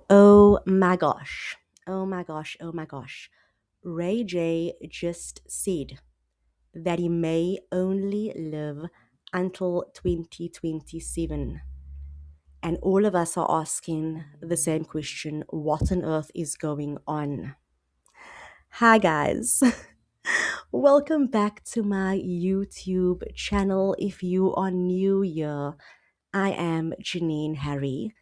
Oh my gosh. Oh my gosh. Oh my gosh. RayJ just said that he may only live until 2027. And all of us are asking the same question: what on earth is going on? Hi, guys. Welcome back to my YouTube channel. If you are new here, I am Janine Harry,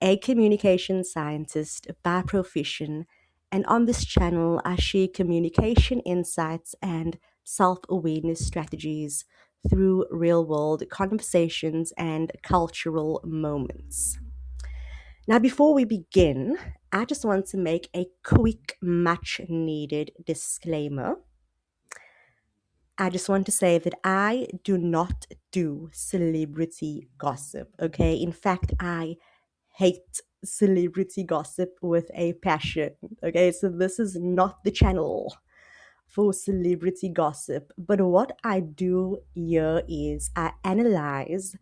a communication scientist by profession, and on this channel, I share communication insights and self awareness strategies through real world conversations and cultural moments. Now, before we begin, I just want to make a quick, much needed disclaimer. I just want to say that I do not do celebrity gossip, okay? In fact, I hate celebrity gossip with a passion. Okay, so this is not the channel for celebrity gossip. But what I do here is I analyze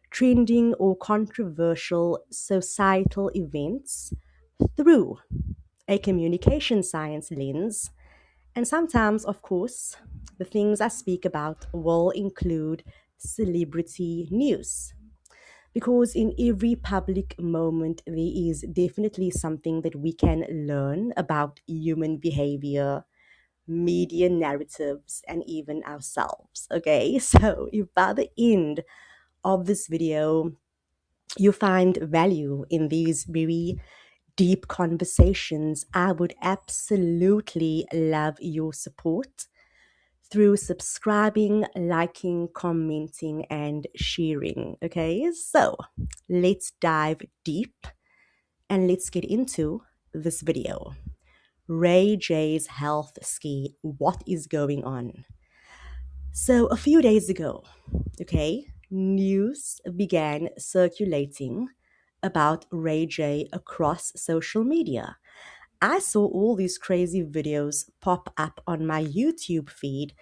trending or controversial societal events through a communication science lens. And sometimes, of course, the things I speak about will include celebrity news, because in every public moment there is definitely something that we can learn about human behavior, media narratives, and even ourselves. Okay, so if by the end of this video you find value in these very deep conversations, I would absolutely love your support through subscribing, liking, commenting, and sharing. Okay, so let's dive deep and let's get into this video. Ray J's health ski. What is going on? So, a few days ago, okay, news began circulating about Ray J across social media. I saw all these crazy videos pop up on my YouTube feed.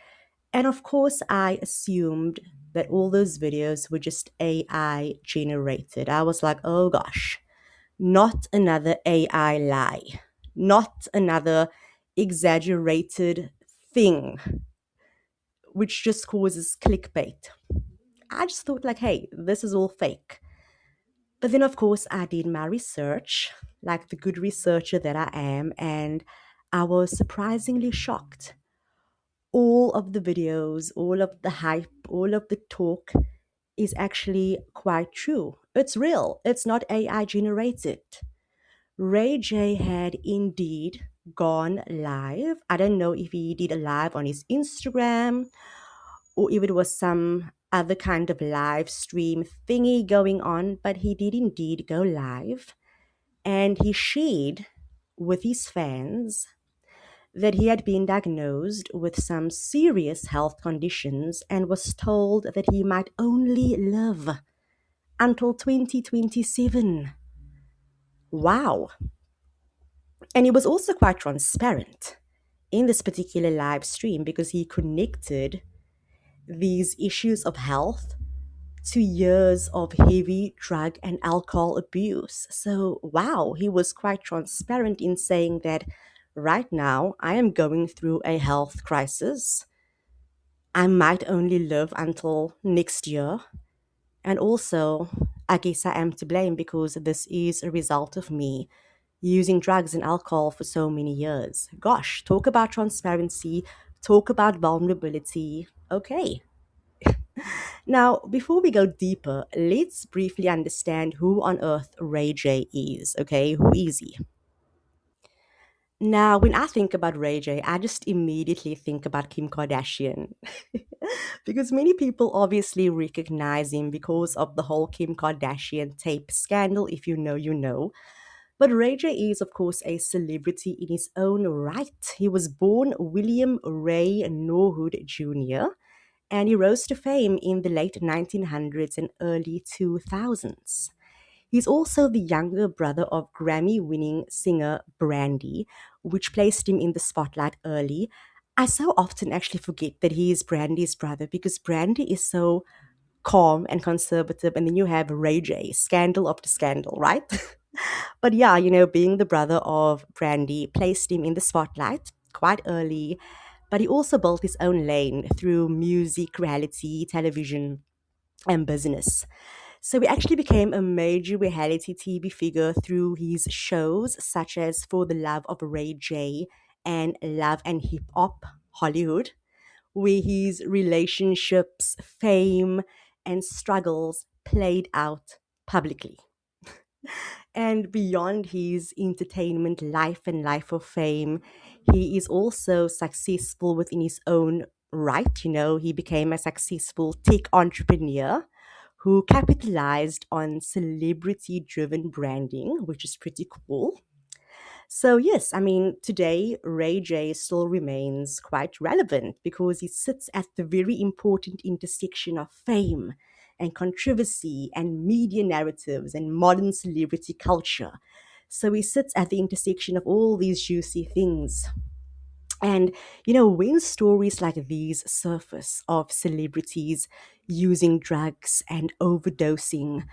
And of course, I assumed that all those videos were just AI generated. I was like, oh gosh, not another AI lie, not another exaggerated thing, which just causes clickbait. I just thought, like, hey, this is all fake. But then, of course, I did my research, like the good researcher that I am, and I was surprisingly shocked. All of the videos, all of the hype, all of the talk is actually quite true. It's real, it's not AI generated. Ray J had indeed gone live. I don't know if he did a live on his Instagram or if it was some other kind of live stream thingy going on, but he did indeed go live and he shared with his fans that he had been diagnosed with some serious health conditions and was told that he might only live until 2027. Wow. And he was also quite transparent in this particular live stream because he connected these issues of health to years of heavy drug and alcohol abuse. So, wow, he was quite transparent in saying that right now I am going through a health crisis. I might only live until next year. And also, I guess I am to blame because this is a result of me using drugs and alcohol for so many years. Gosh, talk about transparency, talk about vulnerability. Okay. Now, before we go deeper, let's briefly understand who on earth Ray J is. Okay, who is he? Now, when I think about Ray J, I just immediately think about Kim Kardashian. Because many people obviously recognize him because of the whole Kim Kardashian tape scandal. If you know, you know. But Ray J is, of course, a celebrity in his own right. He was born William Ray Norwood Jr., and he rose to fame in the late 1900s and early 2000s. He's also the younger brother of Grammy winning singer Brandy, which placed him in the spotlight early. I so often actually forget that he is Brandy's brother because Brandy is so calm and conservative, and then you have Ray J, scandal after scandal, right? But yeah, being the brother of Brandy placed him in the spotlight quite early, but he also built his own lane through music, reality, television, and business. So he actually became a major reality TV figure through his shows such as For the Love of Ray J and Love and Hip Hop Hollywood, where his relationships, fame, and struggles played out publicly. And beyond his entertainment life and life of fame, he is also successful within his own right. He became a successful tech entrepreneur who capitalized on celebrity driven branding, which is pretty cool. So, yes, I mean, today Ray J still remains quite relevant because he sits at the very important intersection of fame and controversy and media narratives and modern celebrity culture. So, he sits at the intersection of all these juicy things. And, when stories like these surface of celebrities using drugs and overdosing,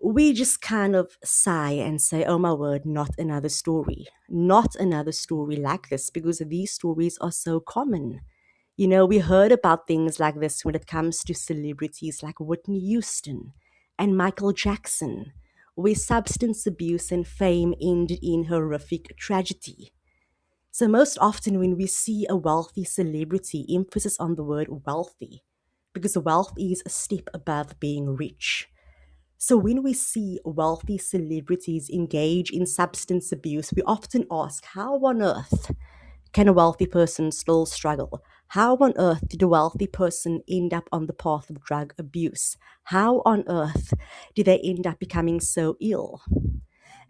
we just kind of sigh and say, oh my word, not another story. Not another story like this, because these stories are so common. We heard about things like this when it comes to celebrities like Whitney Houston and Michael Jackson, where substance abuse and fame ended in horrific tragedy. So, most often when we see a wealthy celebrity, emphasis on the word wealthy, because wealth is a step above being rich. So, when we see wealthy celebrities engage in substance abuse, we often ask, how on earth can a wealthy person still struggle? How on earth did a wealthy person end up on the path of drug abuse? How on earth did they end up becoming so ill?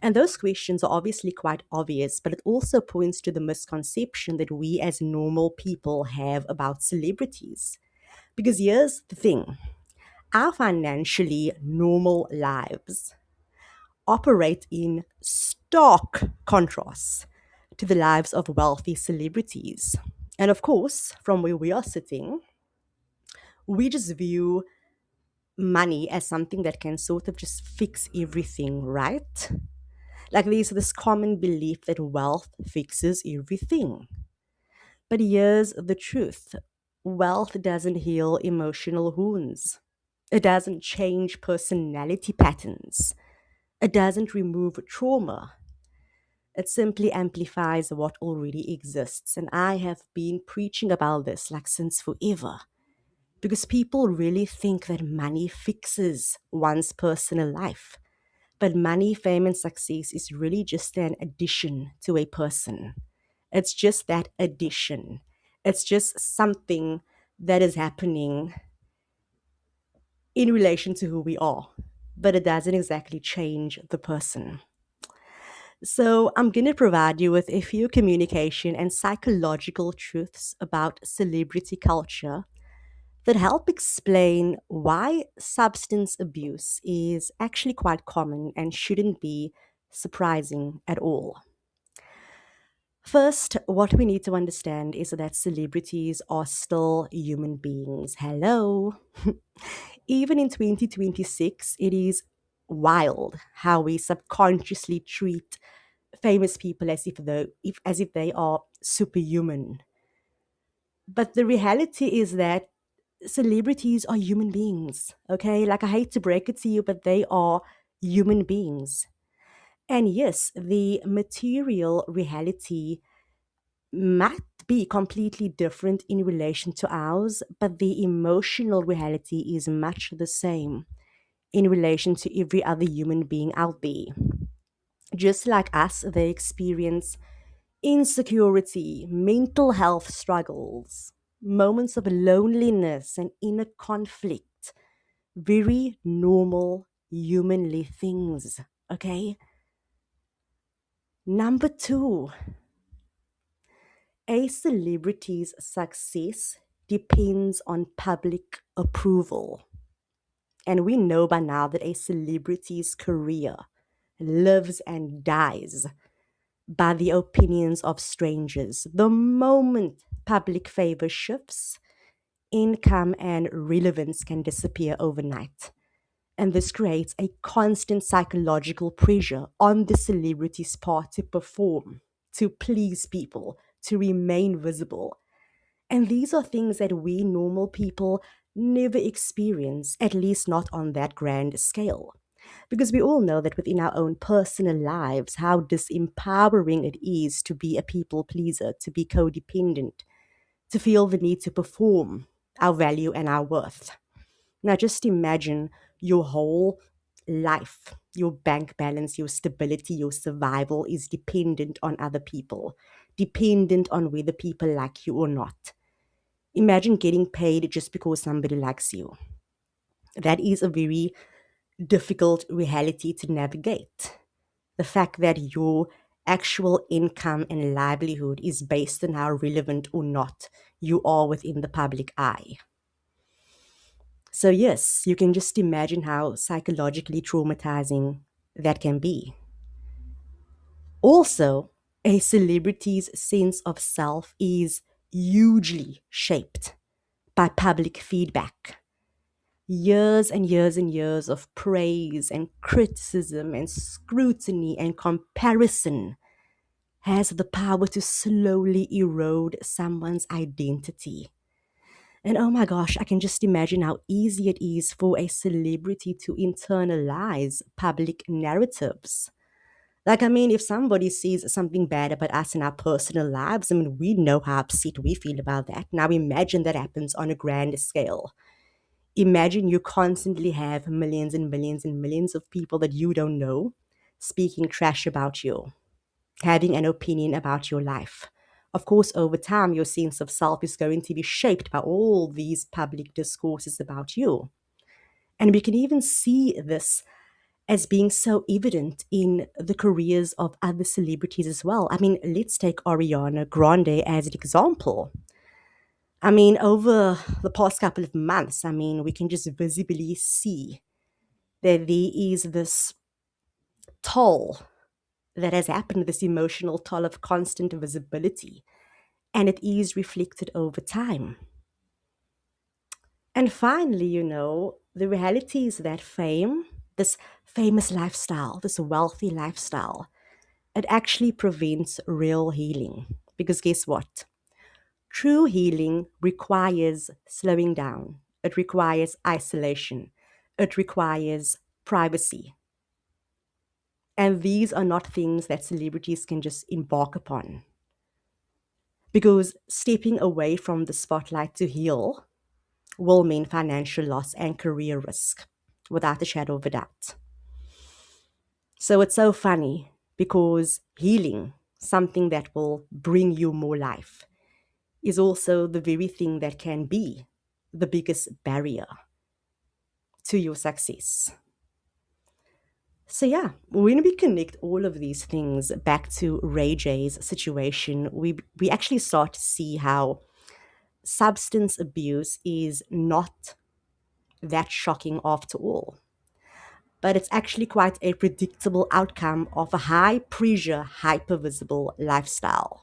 And those questions are obviously quite obvious, but it also points to the misconception that we as normal people have about celebrities. Because here's the thing, our financially normal lives operate in stark contrast to the lives of wealthy celebrities. And of course, from where we are sitting, we just view money as something that can sort of just fix everything, right? Like there's this common belief that wealth fixes everything. But here's the truth, wealth doesn't heal emotional wounds, it doesn't change personality patterns, it doesn't remove trauma. It simply amplifies what already exists. And I have been preaching about this like since forever. Because people really think that money fixes one's personal life. But money, fame, and success is really just an addition to a person. It's just that addition. It's just something that is happening in relation to who we are. But it doesn't exactly change the person. So, I'm going to provide you with a few communication and psychological truths about celebrity culture that help explain why substance abuse is actually quite common and shouldn't be surprising at all. First, what we need to understand is that celebrities are still human beings. Hello. Even in 2026, it is wild how we subconsciously treat famous people as if they are superhuman. But the reality is that celebrities are human beings, okay? Like I hate to break it to you, but they are human beings. And yes, the material reality might be completely different in relation to ours, but the emotional reality is much the same in relation to every other human being out there. Just like us, they experience insecurity, mental health struggles, moments of loneliness and inner conflict. Very normal humanly things, okay? Number two, a celebrity's success depends on public approval. And we know by now that a celebrity's career lives and dies by the opinions of strangers. The moment public favor shifts, income and relevance can disappear overnight. And this creates a constant psychological pressure on the celebrity's part to perform, to please people, to remain visible. And these are things that we normal people never experience, at least not on that grand scale. Because we all know that within our own personal lives, how disempowering it is to be a people pleaser, to be codependent, to feel the need to perform our value and our worth. Now, just imagine your whole life, your bank balance, your stability, your survival is dependent on other people, dependent on whether people like you or not. Imagine getting paid just because somebody likes you. That is a very difficult reality to navigate. The fact that your actual income and livelihood is based on how relevant or not you are within the public eye. So, yes, you can just imagine how psychologically traumatizing that can be. Also, a celebrity's sense of self is hugely shaped by public feedback. Years and years and years of praise and criticism and scrutiny and comparison has the power to slowly erode someone's identity. And oh my gosh, I can just imagine how easy it is for a celebrity to internalize public narratives. Like, I mean, if somebody sees something bad about us in our personal lives, I mean, we know how upset we feel about that. Now, imagine that happens on a grand scale. Imagine you constantly have millions and millions and millions of people that you don't know speaking trash about you, having an opinion about your life. Of course, over time, your sense of self is going to be shaped by all these public discourses about you. And we can even see this as being so evident in the careers of other celebrities as well. I mean, let's take Ariana Grande as an example. I mean, over the past couple of months, I mean, we can just visibly see that there is this toll that has happened, this emotional toll of constant visibility, and it is reflected over time. And finally, the reality is that fame, this famous lifestyle, this wealthy lifestyle, it actually prevents real healing. Because guess what? True healing requires slowing down, it requires isolation, it requires privacy. And these are not things that celebrities can just embark upon. Because stepping away from the spotlight to heal will mean financial loss and career risk, without a shadow of a doubt. So it's so funny because healing, something that will bring you more life, is also the very thing that can be the biggest barrier to your success. So yeah, when we connect all of these things back to RayJ's situation, we actually start to see how substance abuse is not that shocking after all. But it's actually quite a predictable outcome of a high pressure, hyper visible lifestyle.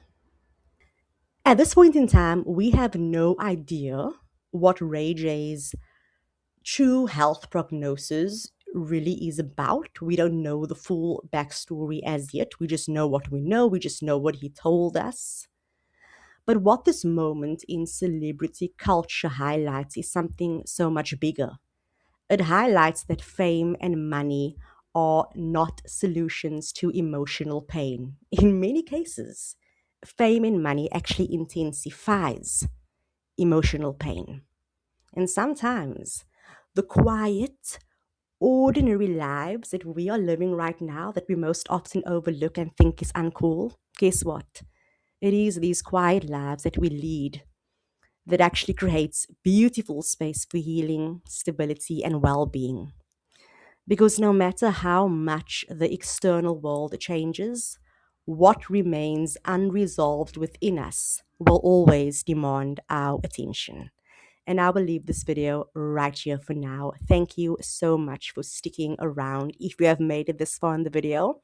At this point in time, we have no idea what RayJ's true health prognosis really is about. We don't know the full backstory as yet. We just know what we know. We just know what he told us. But what this moment in celebrity culture highlights is something so much bigger. It highlights that fame and money are not solutions to emotional pain. In many cases, fame and money actually intensifies emotional pain. And sometimes the quiet, ordinary lives that we are living right now that we most often overlook and think is uncool, guess what? It is these quiet lives that we lead that actually creates beautiful space for healing, stability, and well being. Because no matter how much the external world changes, what remains unresolved within us will always demand our attention. And I will leave this video right here for now. Thank you so much for sticking around. If you have made it this far in the video,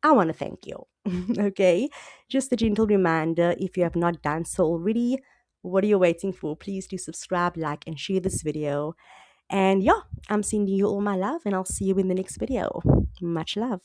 I want to thank you. Okay, just a gentle reminder, if you have not done so already, what are you waiting for? Please do subscribe, like, and share this video. And yeah, I'm sending you all my love, and I'll see you in the next video. Much love.